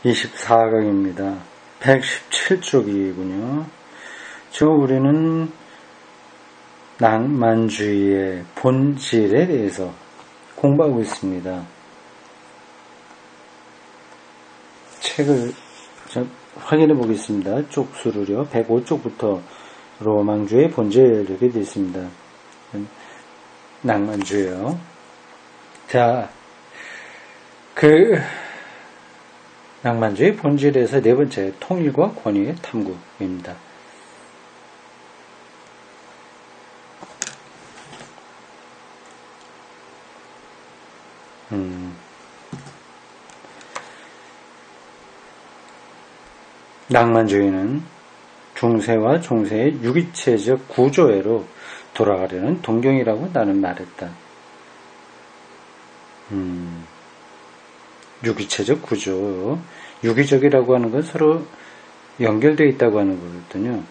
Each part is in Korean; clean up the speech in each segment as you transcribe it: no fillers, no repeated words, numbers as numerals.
24강입니다. 117쪽이군요. 지금 우리는 낭만주의의 본질에 대해서 공부하고 있습니다. 책을 확인해 보겠습니다. 쪽수를요. 105쪽부터 로망주의 본질 이렇게 되어 있습니다. 낭만주의요. 자, 낭만주의 본질에서 네 번째, 통일과 권위의 탐구입니다. 낭만주의는 중세와 중세의 유기체적 구조애로 돌아가려는 동경이라고 나는 말했다. 유기체적 구조. 유기적이라고 하는 건 서로 연결되어 있다고 하는 거거든요.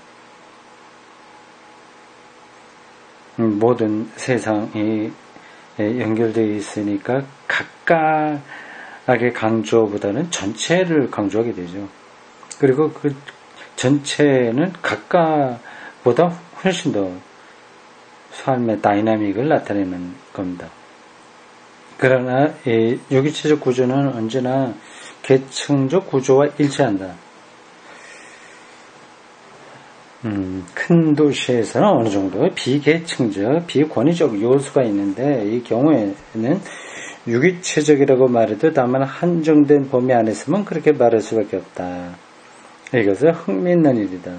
모든 세상이 연결되어 있으니까 각각의 강조보다는 전체를 강조하게 되죠. 그리고 그 전체는 각각보다 훨씬 더 삶의 다이나믹을 나타내는 겁니다. 그러나 이 유기체적 구조는 언제나 계층적 구조와 일치한다. 큰 도시에서는 어느 정도 비계층적, 비권위적 요소가 있는데 이 경우에는 유기체적이라고 말해도 다만 한정된 범위 안에서만 그렇게 말할 수밖에 없다. 이것은 흥미있는 일이다.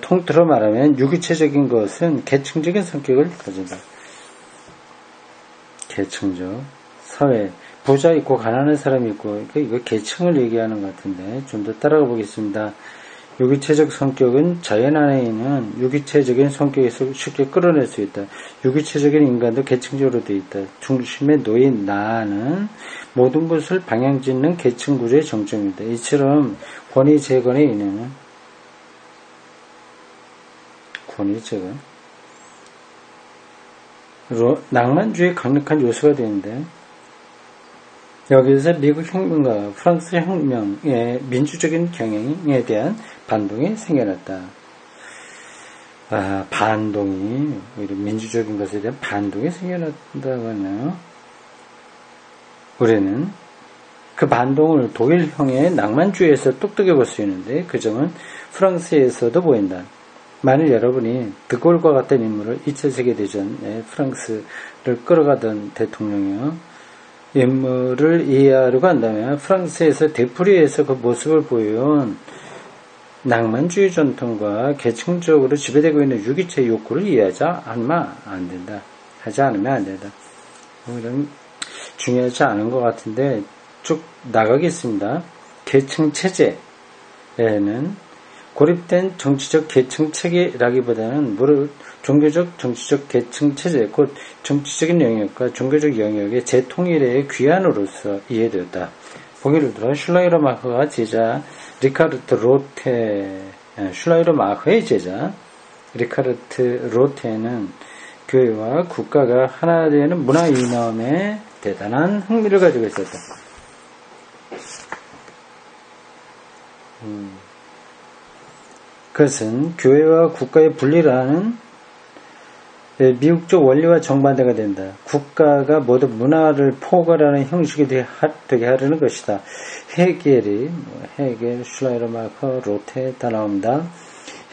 통틀어 말하면 유기체적인 것은 계층적인 성격을 가진다. 계층적, 사회, 부자 있고 가난한 사람이 있고 이거 계층을 얘기하는 것 같은데 좀 더 따라가 보겠습니다. 유기체적 성격은 자연 안에 있는 유기체적인 성격에서 쉽게 끌어낼 수 있다. 유기체적인 인간도 계층적으로 되어 있다. 중심에 놓인 나는 모든 것을 방향짓는 계층 구조의 정점이다. 이처럼 권위재건에 있는 권위재건 낭만주의 강력한 요소가 되는데 여기서 미국 혁명과 프랑스 혁명의 민주적인 경향에 대한 반동이 생겨났다. 반동이 오히려 민주적인 것에 대한 반동이 생겨났다고 하네요. 우리는 그 반동을 독일형의 낭만주의에서 똑똑해 볼 수 있는데 그 점은 프랑스에서도 보인다. 만일 여러분이 드골과 같은 인물을 2차 세계대전에 프랑스를 끌어가던 대통령이요. 인물을 이해하려고 한다면 프랑스에서 되풀이해서 그 모습을 보여온 낭만주의 전통과 계층적으로 지배되고 있는 유기체 욕구를 이해하지 않으면 안 된다. 하지 않으면 안 된다. 이런 중요하지 않은 것 같은데 쭉 나가겠습니다. 계층 체제에는 고립된 정치적 계층 체계라기보다는 종교적 정치적 계층 체제, 곧 정치적인 영역과 종교적 영역의 재통일의 귀환으로서 이해되었다. 보기를 들어 슐라이러 마흐가 제자 리카르트 로테, 슐라이러 마흐의 제자 리카르트 로테는 교회와 국가가 하나 되는 문화 이념에 대단한 흥미를 가지고 있었다. 그것은 교회와 국가의 분리라는 미국적 원리와 정반대가 된다. 국가가 모두 문화를 포괄하는 형식이 되게 하려는 것이다. 헤겔, 슐라이러 마흐, 로테 다 나옵니다.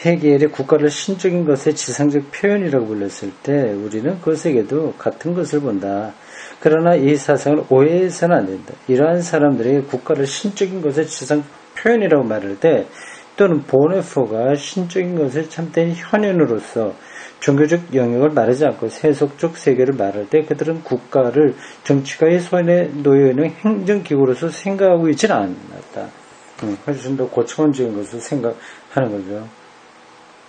헤겔이 국가를 신적인 것의 지상적 표현이라고 불렀을 때 우리는 그것에게도 같은 것을 본다. 그러나 이 사상을 오해해서는 안 된다. 이러한 사람들이 국가를 신적인 것의 지상 표현이라고 말할 때 또는 보네포가 신적인 것을 참된 현현으로서 종교적 영역을 말하지 않고 세속적 세계를 말할 때 그들은 국가를 정치가의 손에 놓여있는 행정기구로서 생각하고 있지는 않았다. 훨씬 더 고차원적인 것을 생각하는 거죠.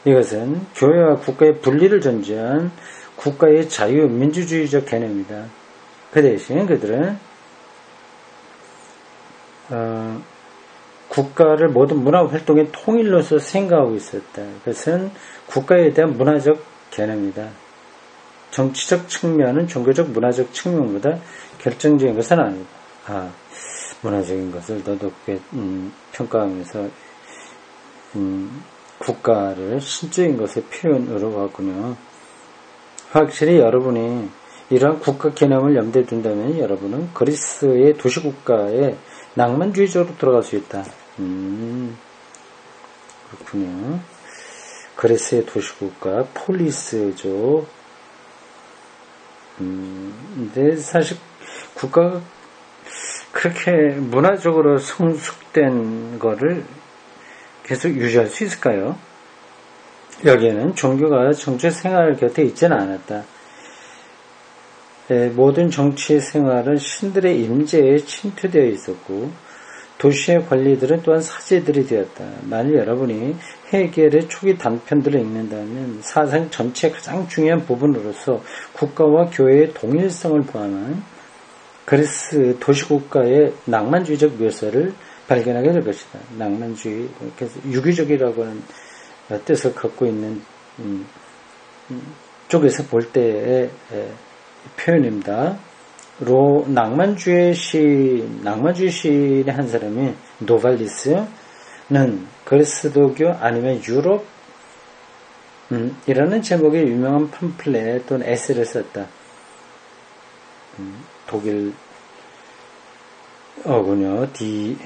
이것은 교회와 국가의 분리를 전제한 국가의 자유, 민주주의적 개념이다. 그 대신 그들은 국가를 모든 문화활동의 통일로서 생각하고 있었다. 그것은 국가에 대한 문화적 개념이다. 정치적 측면은 종교적 문화적 측면보다 결정적인 것은 아니다. 문화적인 것을 더 높게 평가하면서 국가를 신적인 것의 표현으로 하군요. 확실히 여러분이 이러한 국가 개념을 염두에 둔다면 여러분은 그리스의 도시국가의 낭만주의적으로 들어갈 수 있다. 그렇군요. 그리스의 도시국가 폴리스죠. 근데 사실 국가가 그렇게 문화적으로 성숙된 거를 계속 유지할 수 있을까요? 여기에는 종교가 정치 생활 곁에 있지는 않았다. 모든 정치 생활은 신들의 임재에 침투되어 있었고 도시의 관리들은 또한 사제들이 되었다. 만일 여러분이 헤겔의 초기 단편들을 읽는다면 사상 전체의 가장 중요한 부분으로서 국가와 교회의 동일성을 포함한 그리스 도시국가의 낭만주의적 묘사를 발견하게 될 것이다. 낭만주의, 유기적이라고 하는 뜻을 갖고 있는 쪽에서 볼 때의 표현입니다. 낭만주의 시인의 한 사람이 노발리스는 그리스도교 아니면 유럽 이라는 제목의 유명한 팜플렛 또는 에세이를 썼다. 독일 어군요. 디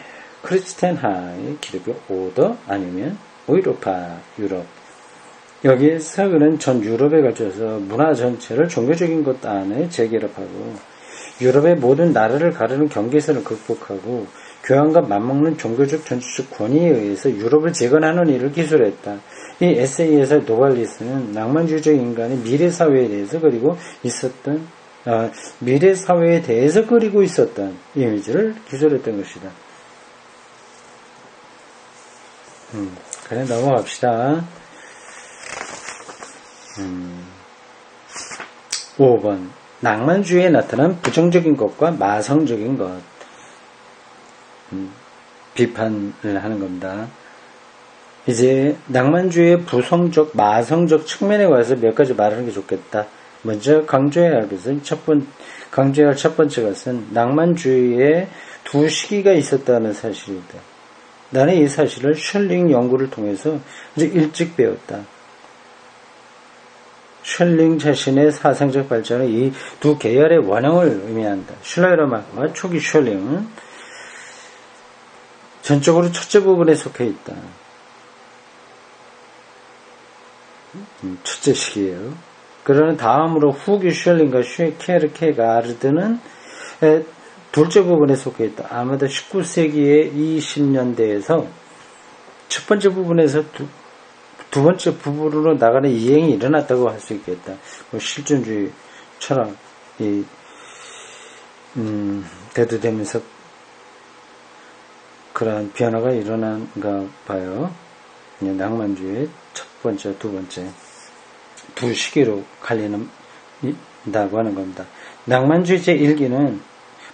크리스텐하이 기독교 오더 아니면 오이로파 유럽. 여기에서 그는 전 유럽에 걸쳐서 문화 전체를 종교적인 것 안에 재결합하고 유럽의 모든 나라를 가르는 경계선을 극복하고 교황과 맞먹는 종교적 전투적 권위에 의해서 유럽을 재건하는 일을 기술했다. 이 에세이에서 노발리스는 낭만주의적 인간의 미래 사회에 대해서 그리고 미래 사회에 대해서 그리고 있었던 이미지를 기술했던 것이다. 그래 넘어갑시다. 5번 낭만주의에 나타난 부정적인 것과 마성적인 것 비판을 하는 겁니다. 이제 낭만주의의 부성적, 마성적 측면에 관해서 몇 가지 말하는 게 좋겠다. 먼저 강조해야 할 것은 강조해야 할 첫 번째 것은 낭만주의에 두 시기가 있었다는 사실이다. 나는 이 사실을 셜링 연구를 통해서 아주 일찍 배웠다. 셜링 자신의 사상적 발전은 이 두 계열의 원형을 의미한다. 슐라이러마크와 초기 셜링은 전적으로 첫째 부분에 속해 있다. 첫째 시기예요. 그러는 다음으로 후기 셜링과 케르케가르드는 둘째 부분에 속해 있다. 아마도 19세기의 20년대에서 첫 번째 부분에서 두 번째 부분으로 나가는 이행이 일어났다고 할 수 있겠다. 실존주의 철학이 대두되면서 그러한 변화가 일어난가 봐요. 낭만주의의 첫 번째, 두 번째 두 시기로 갈린다고 하는 겁니다. 낭만주의 제1기는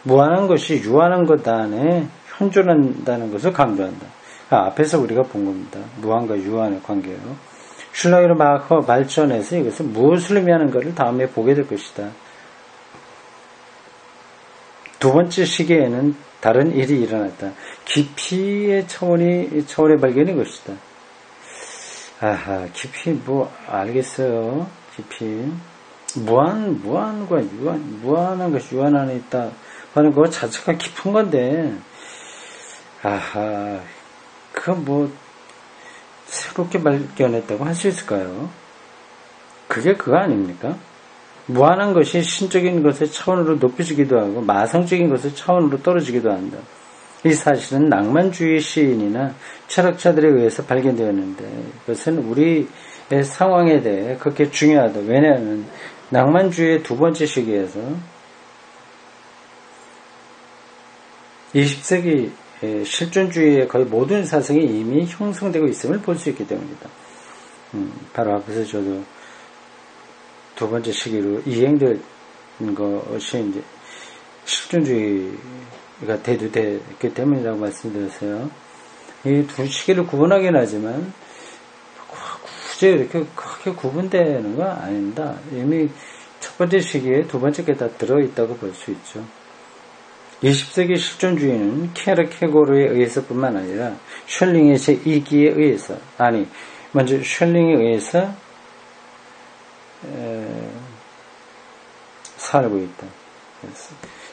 무한한 것이 유한한 것 안에 현존한다는 것을 강조한다. 앞에서 우리가 본 겁니다. 무한과 유한의 관계요. 슐라이러마커 발전에서 이것을 무엇을 의미하는가를 다음에 보게 될 것이다. 두 번째 시기에는 다른 일이 일어났다. 깊이의 차원의 발견인 것이다. 아하, 깊이 알겠어요. 깊이. 무한과 무한한 것이 유한 안에 있다 하는 것 자체가 깊은 건데, 아하, 새롭게 발견했다고 할 수 있을까요? 그게 그거 아닙니까? 무한한 것이 신적인 것의 차원으로 높여지기도 하고 마성적인 것의 차원으로 떨어지기도 한다. 이 사실은 낭만주의 시인이나 철학자들에 의해서 발견되었는데 이것은 우리의 상황에 대해 그렇게 중요하다. 왜냐하면 낭만주의의 두 번째 시기에서 20세기 실존주의의 거의 모든 사상이 이미 형성되고 있음을 볼 수 있기 때문이다. 바로 앞에서 저도 두 번째 시기로 이행된 것이 이제 실존주의가 대두됐기 때문이라고 말씀드렸어요. 이 두 시기를 구분하긴 하지만 굳이 이렇게 크게 구분되는 건 아닙니다. 이미 첫 번째 시기에 두 번째 게 다 들어있다고 볼 수 있죠. 20세기 실존주의는 케르케고르에 의해서뿐만 아니라 셜링의 제2기에 의해서, 먼저 셜링에 의해서 살고 있다.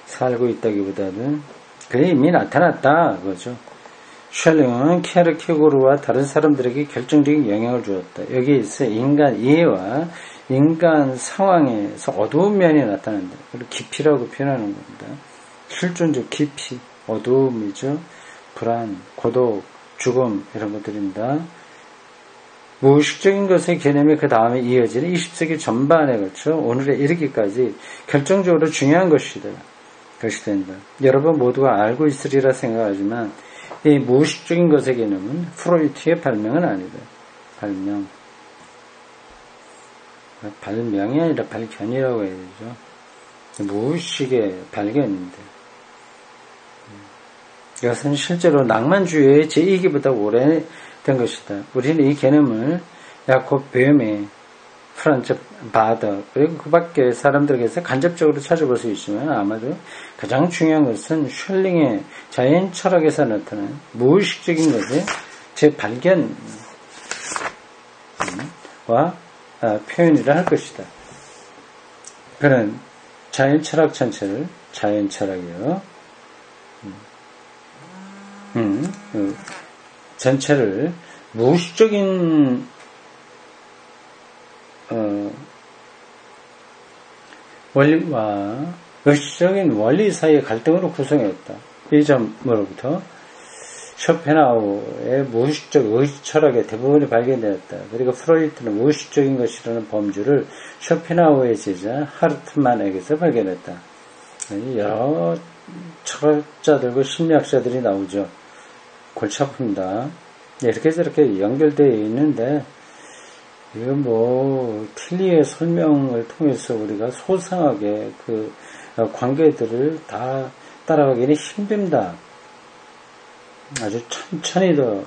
살고 있다기보다는 그게 이미 나타났다 그거죠. 셜링은 케르케고르와 다른 사람들에게 결정적인 영향을 주었다. 여기에서 인간 이해와 인간 상황에서 어두운 면이 나타난다. 그리고 깊이라고 표현하는 겁니다. 실존적 깊이, 어두움이죠. 불안, 고독, 죽음 이런 것들입니다. 무의식적인 것의 개념이 그 다음에 이어지는 20세기 전반에 걸쳐 오늘에 이르기까지 결정적으로 중요한 것이 된다. 여러분 모두가 알고 있으리라 생각하지만 이 무의식적인 것의 개념은 프로이트의 발명은 아니다. 발명이 아니라 발견이라고 해야 되죠. 무의식의 발견인데 이것은 실제로 낭만주의의 제2기보다 오래된 것이다. 우리는 이 개념을 야콥 베메, 프란츠 바더 그리고 그 밖에 사람들에게서 간접적으로 찾아볼 수 있지만 아마도 가장 중요한 것은 셜링의 자연 철학에서 나타난 무의식적인 것의 재발견과 표현이라 할 것이다. 그는 자연 철학 전체를 자연 철학이요. 전체를 무의식적인 원리와 의식적인 원리 사이의 갈등으로 구성했다. 이 점으로부터 쇼펜하우의 무의식적 의식 철학의 대부분이 발견되었다. 그리고 프로이트는 무의식적인 것이라는 범주를 쇼펜하우의 제자 하르트만에게서 발견했다. 여러 철학자들과 심리학자들이 나오죠. 골치 아픕니다. 이렇게 저렇게 연결되어 있는데 이거 틀리의 설명을 통해서 우리가 소상하게 그 관계들을 다 따라가기는 힘듭니다. 아주 천천히 더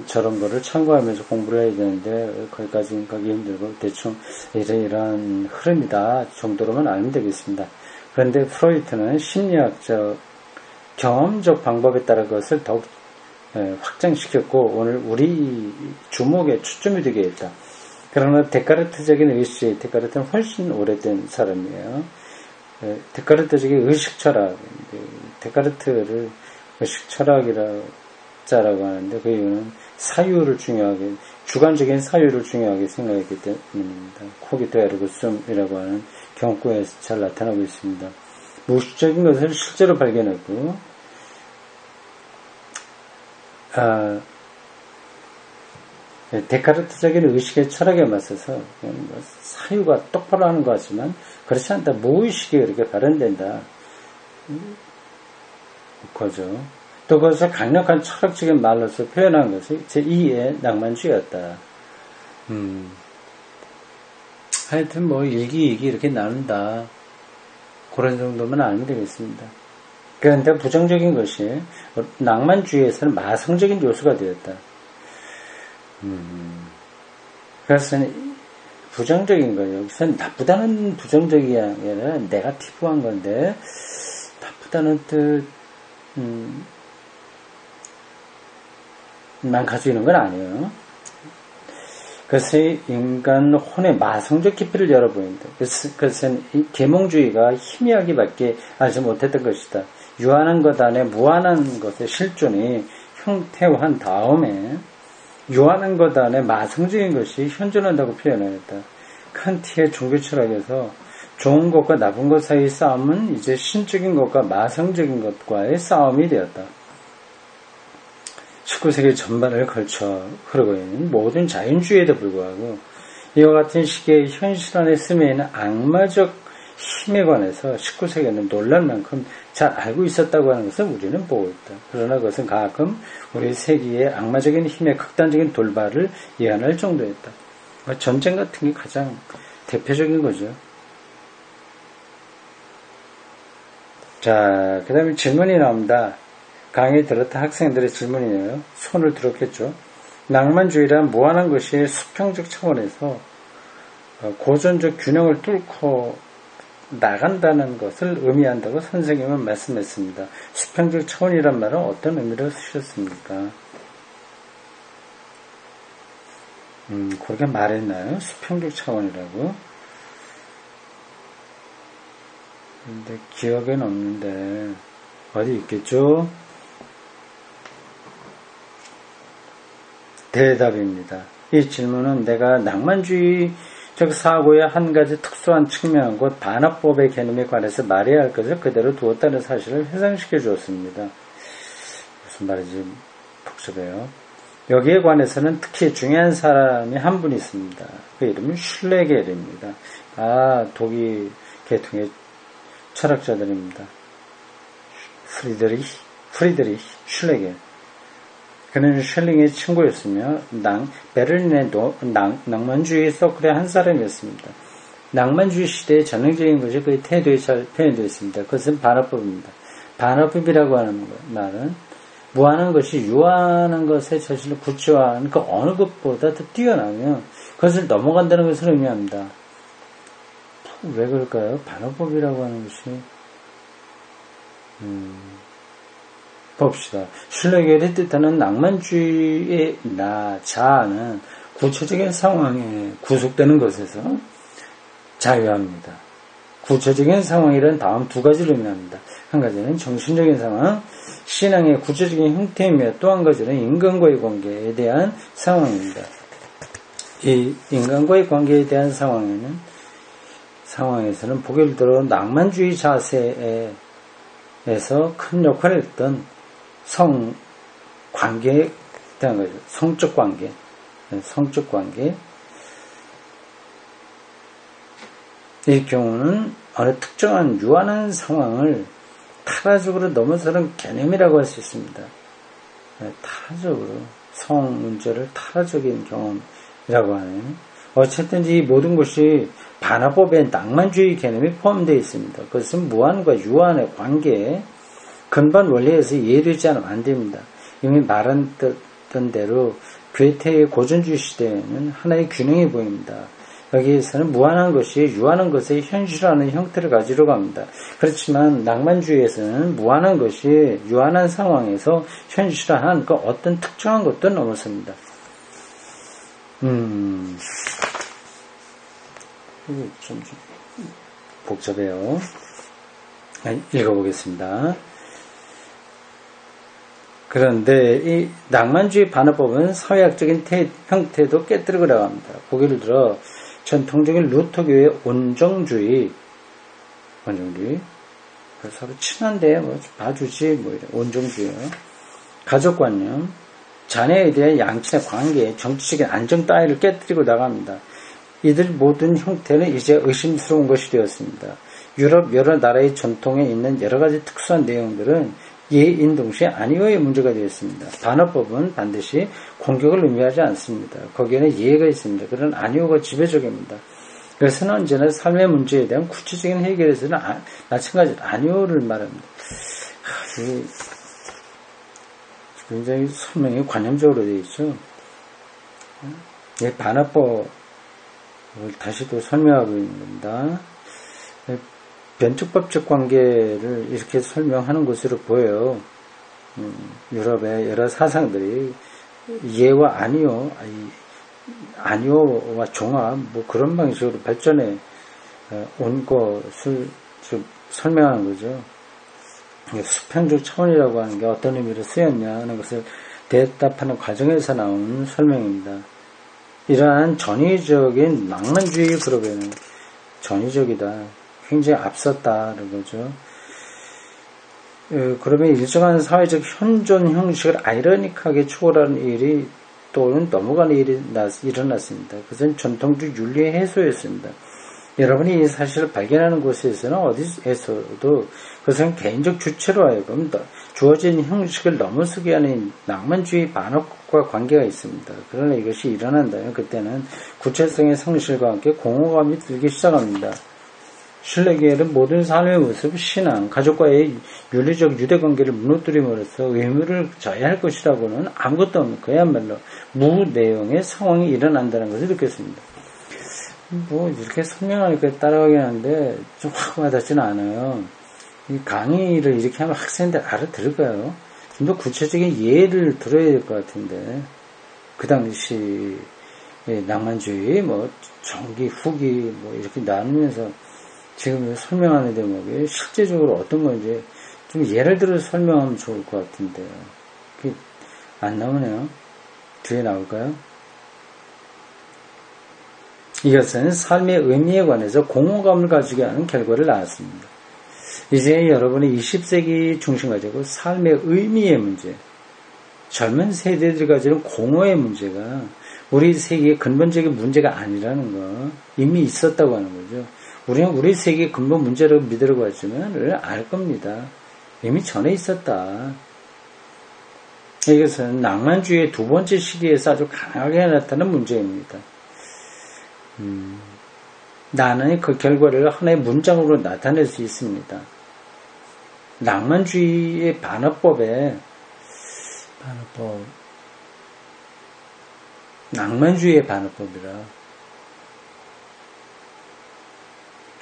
저런 거를 참고하면서 공부를 해야 되는데 거기까지는 가기 힘들고 대충 이런 흐름이다 정도로만 알면 되겠습니다. 그런데 프로이트는 심리학적 경험적 방법에 따라 그것을 더욱 확장시켰고 오늘 우리 주목에 초점이 되게 했다. 그러나 데카르트적인 의식, 데카르트는 훨씬 오래된 사람이에요. 데카르트적인 의식철학, 데카르트를 의식철학이라고 하는데 그 이유는 사유를 중요하게, 주관적인 사유를 중요하게 생각했기 때문입니다. 코기토 에르고 숨이라고 하는 경구에서 잘 나타나고 있습니다. 무의식적인 것을 실제로 발견하고 데카르트적인 의식의 철학에 맞서서 사유가 똑바로 하는 것 같지만 그렇지 않다. 무의식이 이렇게 발현된다. 그거죠. 또 그것을 강력한 철학적인 말로서 표현한 것이 제2의 낭만주의였다. 하여튼 일기 이렇게 나눈다. 그런 정도만 알면 되겠습니다. 그런데 부정적인 것이 낭만주의에서는 마성적인 요소가 되었다. 그래서 부정적인 거예요. 여기서는 나쁘다는 부정적이 아니라 네거티브한 건데 나쁘다는 뜻만 가지고 있는 건 아니에요. 그래서 인간 혼의 마성적 깊이를 열어보인다. 그것은 이 계몽주의가 희미하게밖에 알지 못했던 것이다. 유한한 것 안에 무한한 것의 실존이 형태화한 다음에 유한한 것 안에 마성적인 것이 현존한다고 표현했다. 칸트의 종교철학에서 좋은 것과 나쁜 것 사이의 싸움은 이제 신적인 것과 마성적인 것과의 싸움이 되었다. 19세기 전반을 걸쳐 흐르고 있는 모든 자연주의에도 불구하고 이와 같은 시기에 현실 안에 스며 있는 악마적 힘에 관해서 19세기에는 놀랄 만큼 잘 알고 있었다고 하는 것을 우리는 보고 있다. 그러나 그것은 가끔 우리 세기의 악마적인 힘의 극단적인 돌발을 예언할 정도였다. 전쟁 같은 게 가장 대표적인 거죠. 자, 그 다음에 질문이 나옵니다. 강의 들었던 학생들의 질문이네요. 손을 들었겠죠. 낭만주의란 무한한 것이 수평적 차원에서 고전적 균형을 뚫고 나간다는 것을 의미한다고 선생님은 말씀했습니다. 수평적 차원이란 말은 어떤 의미로 쓰셨습니까? 그렇게 말했나요? 수평적 차원이라고? 근데 기억엔 없는데 어디 있겠죠? 대답입니다. 이 질문은 내가 낭만주의적 사고의 한 가지 특수한 측면, 곧 반어법의 개념에 관해서 말해야 할 것을 그대로 두었다는 사실을 회상시켜 주었습니다. 무슨 말인지 복잡해요. 여기에 관해서는 특히 중요한 사람이 한 분 있습니다. 그 이름은 슐레겔입니다. 독일 계통의 철학자들입니다. 프리드리히 슐레겔. 그는 슐링의 친구였으며 베를린의 낭만주의 서클의 한 사람이었습니다. 낭만주의 시대의 전형적인 것이 그의 태도에 잘 표현되어 있습니다. 그것은 반어법입니다. 반어법이라고 하는 말은 무한한 것이 유한한 것의 자신을 구체화하는 그 어느 것보다 더 뛰어나며 그것을 넘어간다는 것을 의미합니다. 왜 그럴까요? 반어법이라고 하는 것이 봅시다. 슐레겔이 뜻하는 낭만주의의 자아는 구체적인 상황에 구속되는 것에서 자유합니다. 구체적인 상황이란 다음 두 가지를 의미합니다. 한 가지는 정신적인 상황, 신앙의 구체적인 형태이며 또 한 가지는 인간과의 관계에 대한 상황입니다. 이 인간과의 관계에 대한 상황에서는 보기를 들어 낭만주의 자세에서 큰 역할을 했던 관계에 대한 거죠. 성적 관계. 이 경우는 어느 특정한 유한한 상황을 타라적으로 넘어서는 개념이라고 할 수 있습니다. 타라적으로 성 문제를 타라적인 경험이라고 하네요. 어쨌든 이 모든 것이 반어법의 낭만주의 개념이 포함되어 있습니다. 그것은 무한과 유한의 관계에 근본 원리에서 이해되지 않으면 안 됩니다. 이미 말했던 대로 괴테의 고전주의 시대에는 하나의 균형이 보입니다. 여기에서는 무한한 것이 유한한 것의 현실화하는 형태를 가지려고 합니다. 그렇지만 낭만주의에서는 무한한 것이 유한한 상황에서 현실화한 그 어떤 특정한 것도 넘어섭니다. 좀 복잡해요. 읽어보겠습니다. 그런데 이 낭만주의 반어법은 사회학적인 형태도 깨뜨리려고 합니다. 보기를 들어 전통적인 루터교의 온정주의 서로 친한데 뭐 봐주지 뭐 이런 온정주의, 가족관념, 자녀에 대한 양친의 관계, 정치적인 안정 따위를 깨뜨리고 나갑니다. 이들 모든 형태는 이제 의심스러운 것이 되었습니다. 유럽 여러 나라의 전통에 있는 여러 가지 특수한 내용들은 예인 동시에 아니오의 문제가 되었습니다. 반어법은 반드시 공격을 의미하지 않습니다. 거기에는 예가 있습니다. 그런 아니오가 지배적입니다. 그래서는 언제나 삶의 문제에 대한 구체적인 해결에서는 마찬가지로 아니오를 말합니다. 굉장히 설명이 관념적으로 되어 있죠. 반어법을 다시 또 설명하고 있는 겁니다. 변칙법적 관계를 이렇게 설명하는 것으로 보여요. 유럽의 여러 사상들이 예와 아니오와 종합 뭐 그런 방식으로 발전해 온 것을 설명하는 거죠. 수평적 차원이라고 하는 게 어떤 의미로 쓰였냐 하는 것을 대답하는 과정에서 나오는 설명입니다. 이러한 전위적인 낭만주의 그룹에는 전위적이다. 굉장히 앞섰다는 거죠. 그러면 일정한 사회적 현존 형식을 아이러니하게 초월하는 일이 또는 넘어가는 일이 일어났습니다. 그것은 전통적 윤리의 해소였습니다. 여러분이 이 사실을 발견하는 곳에서는 어디에서도 그것은 개인적 주체로 하여금 주어진 형식을 넘어서게 하는 낭만주의 반어법과 관계가 있습니다. 그러나 이것이 일어난다면 그때는 구체성의 상실과 함께 공허감이 들기 시작합니다. 슐레겔은 모든 삶의 모습, 신앙, 가족과의 윤리적 유대관계를 무너뜨림으로써 의무를 져야 할 것이라고는 아무것도 없는 그야말로 무내용의 상황이 일어난다는 것을 느꼈습니다. 뭐 이렇게 설명하니까 따라가긴 하는데 좀 확 와닿지는 않아요. 이 강의를 이렇게 하면 학생들 알아들을까요? 좀 더 구체적인 예를 들어야 될 것 같은데 그 당시 낭만주의, 뭐 전기, 후기 뭐 이렇게 나누면서 지금 설명하는 대목이 실제적으로 어떤 건지 좀 예를 들어서 설명하면 좋을 것 같은데요. 그게 안 나오네요. 뒤에 나올까요? 이것은 삶의 의미에 관해서 공허감을 가지게 하는 결과를 낳았습니다. 이제 여러분이 20세기 중심 가지고 삶의 의미의 문제, 젊은 세대들이 가지는 공허의 문제가 우리 세계의 근본적인 문제가 아니라는 거 이미 있었다고 하는 거죠. 우리는 우리 세계의 근본 문제라고 믿으려고 하지만 알 겁니다. 이미 전에 있었다. 이것은 낭만주의의 두 번째 시기에서 아주 강하게 나타나는 문제입니다. 나는 그 결과를 하나의 문장으로 나타낼 수 있습니다. 낭만주의의 낭만주의의 반어법이라.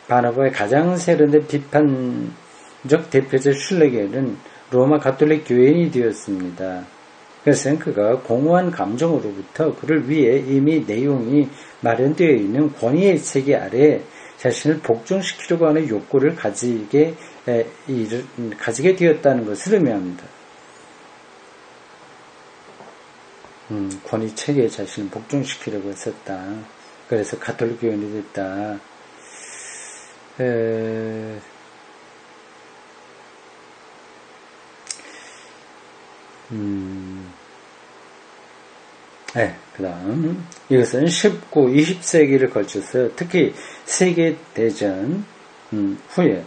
반어법의 가장 세련된 비판적 대표적 슐레겔은 로마 가톨릭 교인이 되었습니다. 그것은 그가 공허한 감정으로부터 그를 위해 이미 내용이 마련되어 있는 권위의 체계 아래 자신을 복종시키려고 하는 욕구를 가지게 되었다는 것을 의미합니다. 권위 체계에 자신을 복종시키려고 했었다. 그래서 가톨릭 교인이 됐다. 그 다음 이것은 19, 20세기를 걸쳐서 특히 세계대전 후에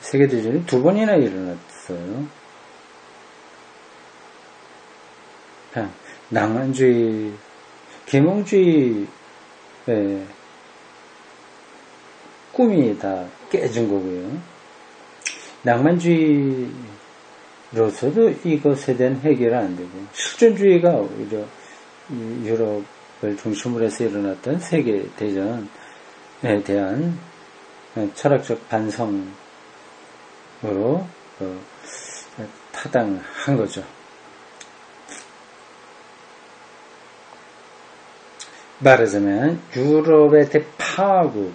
세계대전이 두 번이나 일어났어요. 낭만주의, 계몽주의의 꿈이 다 깨진 거고요. 낭만주의로서도 이것에 대한 해결은 안 되고, 실존주의가 오히려 유럽을 중심으로 해서 일어났던 세계대전에 대한 철학적 반성으로 타당한 거죠. 말하자면 유럽의 대파국,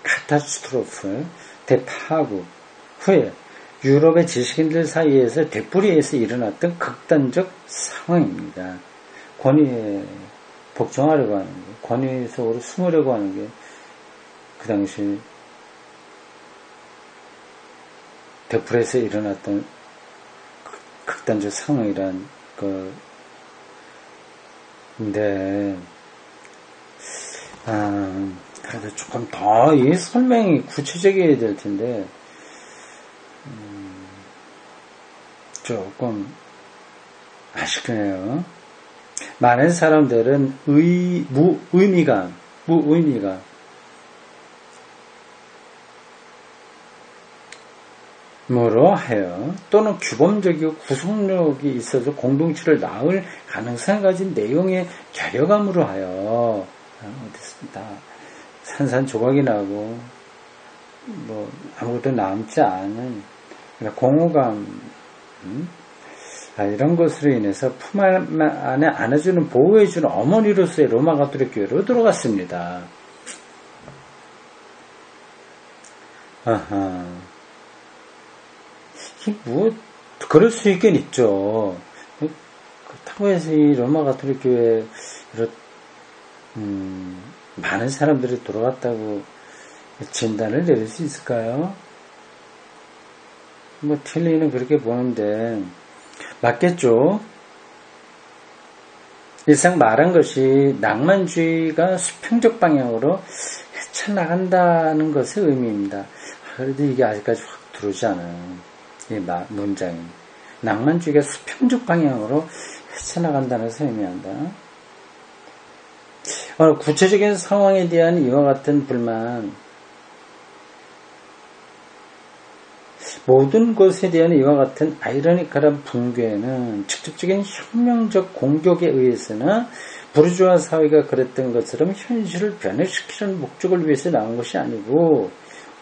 카타스트로프, 대파국 후에 유럽의 지식인들 사이에서 되풀이해서 일어났던 극단적 상황입니다. 권위에 복종하려고 하는 게, 권위 속으로 숨으려고 하는 게 그 당시 되풀이해서 일어났던 극단적 상황이란 건데, 그래도 조금 더 이 설명이 구체적이어야 될 텐데, 조금 아쉽네요. 많은 사람들은 무의미가 뭐로 하여 또는 규범적이고 구속력이 있어서 공동체를 낳을 가능성을 가진 내용의 결여감으로 하여 어딨습니다. 산산조각이 나고 뭐 아무것도 남지 않은 공허감 이런 것으로 인해서 품 안에 안아주는 보호해주는 어머니로서의 로마 가톨릭 교회로 들어갔습니다. 뭐 그럴 수 있긴 있죠. 그렇다고 해서 이 로마 가톨릭 교회로 많은 사람들이 돌아갔다고 진단을 내릴 수 있을까요? 뭐 틸리는 그렇게 보는데 맞겠죠. 일상 말한 것이 낭만주의가 수평적 방향으로 헤쳐나간다는 것의 의미입니다. 그래도 이게 아직까지 확 들어오지 않아요. 이 문장이 낭만주의가 수평적 방향으로 헤쳐나간다는 것을 의미한다. 구체적인 상황에 대한 이와 같은 불만, 모든 것에 대한 이와 같은 아이러니컬한 붕괴는 직접적인 혁명적 공격에 의해서나 부르주아 사회가 그랬던 것처럼 현실을 변화시키는 목적을 위해서 나온 것이 아니고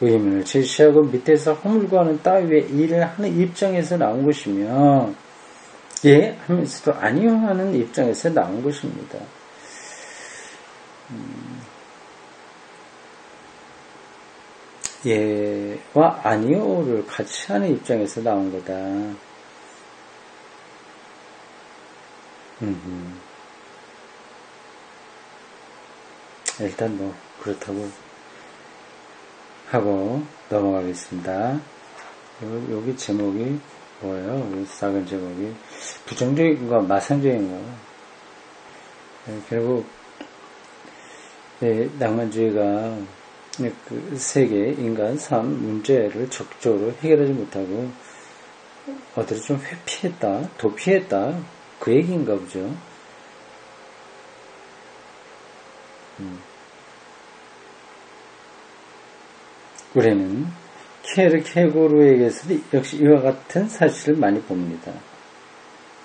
의문을 제시하고 밑에서 허물고 하는 따위의 일을 하는 입장에서 나온 것이며 예 하면서도 아니요 하는 입장에서 나온 것입니다. 예와 아니요를 같이 하는 입장에서 나온 거다. 일단 뭐 그렇다고 하고 넘어가겠습니다. 여기 제목이 뭐예요? 여기 작은 제목이 부정적인가 마상적인가? 결국 낭만주의가 그 세계, 인간, 삶 문제를 적극적으로 해결하지 못하고 어디를 좀 회피했다, 도피했다 그 얘기인가 보죠. 우리는 케르케고르에게서도 역시 이와 같은 사실을 많이 봅니다.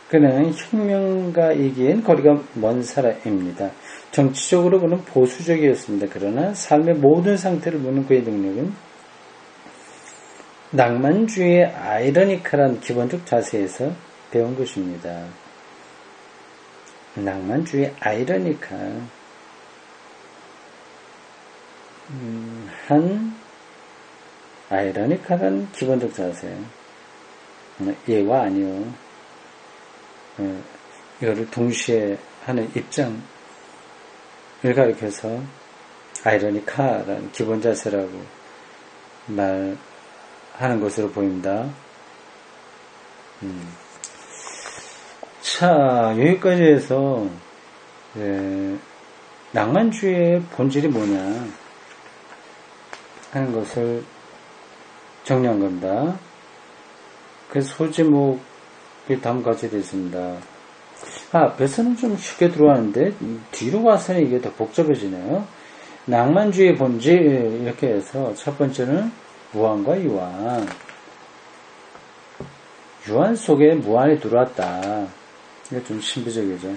그는 혁명가이기엔 거리가 먼 사람입니다. 정치적으로 그는 보수적이었습니다. 그러나 삶의 모든 상태를 보는 그의 능력은 낭만주의의 아이러니컬한 기본적 자세에서 배운 것입니다. 낭만주의의 아이러니컬한 아이러니컬한 기본적 자세 예와 아니요 이거를 동시에 하는 입장을 가리켜서 아이러니컬한 기본 자세라고 말하는 것으로 보입니다. 자, 여기까지 해서 낭만주의의 본질이 뭐냐 하는 것을 정리한 겁니다. 그래서 소제목이 다음까지 되어 있습니다. 앞에서는 좀 쉽게 들어왔는데 뒤로 가서는 이게 더 복잡해지네요. 낭만주의의 본질 이렇게 해서 첫 번째는 무한과 유한. 유한 속에 무한이 들어왔다. 이게 좀 신비적이죠.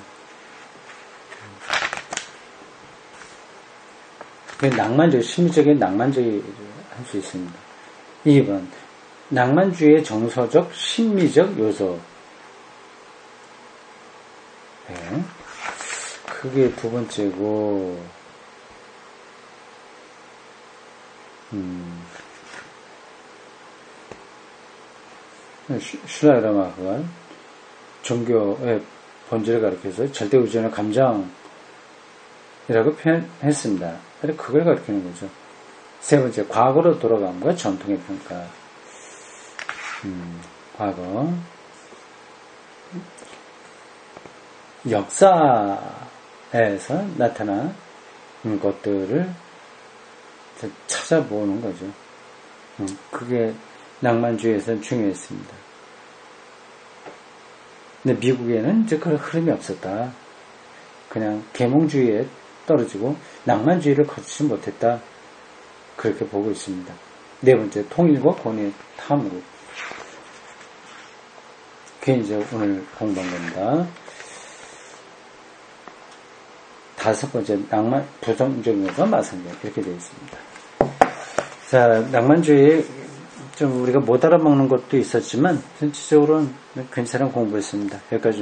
낭만주의, 신비적인 낭만주의를 할 수 있습니다. 2번, 낭만주의의 정서적, 심미적 요소. 네. 그게 두 번째고, 슐라이라마가 종교의 본질을 가리켜서 절대의존의 감정이라고 표현했습니다. 그걸 가리키는 거죠. 세 번째, 과거로 돌아감과 전통의 평가. 과거. 역사에서 나타난 것들을 찾아보는 거죠. 그게 낭만주의에서는 중요했습니다. 근데 미국에는 이제 그런 흐름이 없었다. 그냥 계몽주의에 떨어지고 낭만주의를 거치지 못했다. 그렇게 보고 있습니다. 네 번째, 통일과 권위의 탐구. 그게 이제 오늘 공부한 겁니다. 다섯 번째, 낭만, 부정적인 것과 마상적. 이렇게 되어 있습니다. 자, 낭만주의 좀 우리가 못 알아먹는 것도 있었지만 전체적으로는 괜찮은 공부였습니다. 여기까지.